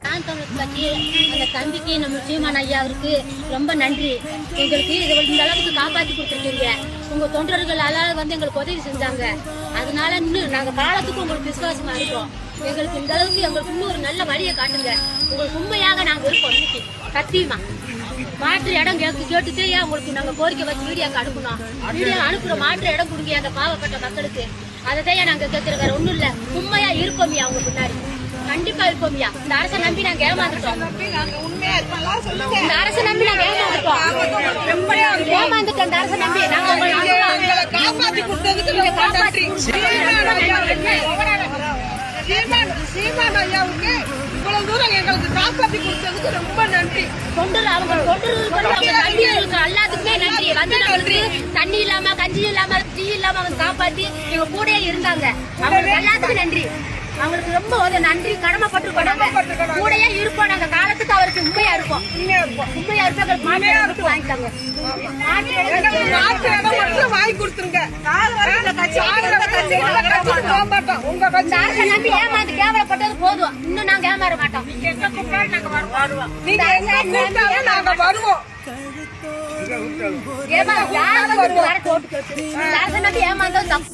கட்சி அந்த தம்பிக்கு நம்ம சீமான் ஐயாவிற்கு ரொம்ப நன்றி. எங்களுக்கு இதை இந்த அளவுக்கு காப்பாற்றி கொடுத்துருக்கீங்க. உங்க தொண்டர்கள் எங்களுக்கு உதவி செஞ்சாங்க. அதனால இன்னும் நாங்க காலத்துக்கு உங்களுக்கு விசுவாசமா இருக்கோம். எங்களுக்கு இந்த அளவுக்கு எங்களுக்கு இன்னும் ஒரு நல்ல வழியை காட்டுங்க. உங்களுக்கு உண்மையாக நாங்க இருக்கோம். இன்னைக்கு சத்தியமா மாற்று இடம் கேட்டுட்டு உங்களுக்கு நாங்க கோரிக்கை வச்சு வீடியோக்கு அனுப்பணும். வீடியோ அனுப்புற மாற்று இடம் கொடுங்க அந்த பாவப்பட்ட மக்களுக்கு. அதைதான் நாங்க கேட்கிற வேற ஒண்ணும் இல்ல. உண்மையா இருப்போம்யா அவங்க பின்னாடி கண்டிப்பா இருப்போம்யா. இந்த அரசை நம்பி நாங்க ஏமாந்துட்டோம். இந்த அரசை நம்பி நாங்க ஏமாந்துட்டோம். இந்த அரசை நம்பி நாங்க காப்பாத்தி கொடுத்ததுக்கு சீமான் ஐயாவுக்கு இவ்வளவு தூரம் எங்களுக்கு காப்பாத்தி கொடுத்ததுக்கு ரொம்ப நன்றி. எல்லாத்துக்குமே நன்றி. வந்து நம்மளுக்கு தண்ணி இல்லாம கஞ்சி இல்லாம டீ இல்லாம அவங்க காப்பாத்தி எங்க கூட இருந்தாங்க. அவங்களுக்கு எல்லாத்துக்கும் நன்றி. அவங்களுக்கு ரொம்ப நன்றி கடமைப்பட்டிருக்கோம். கூடயே இருப்போம். நாங்க காலத்துக்கு அவருக்கு உண்மையா இருப்போம். உண்மையா இருப்போம். வாங்கிட்டாங்க வாங்கி கொடுத்துருங்க. நம்பி ஏமாந்து கேவலப்பட்டது போதும். இன்னும் நாங்க ஏமாற மாட்டோம். நாங்க வருவோம். ஏமாந்து ஏமாந்தது தப்பு.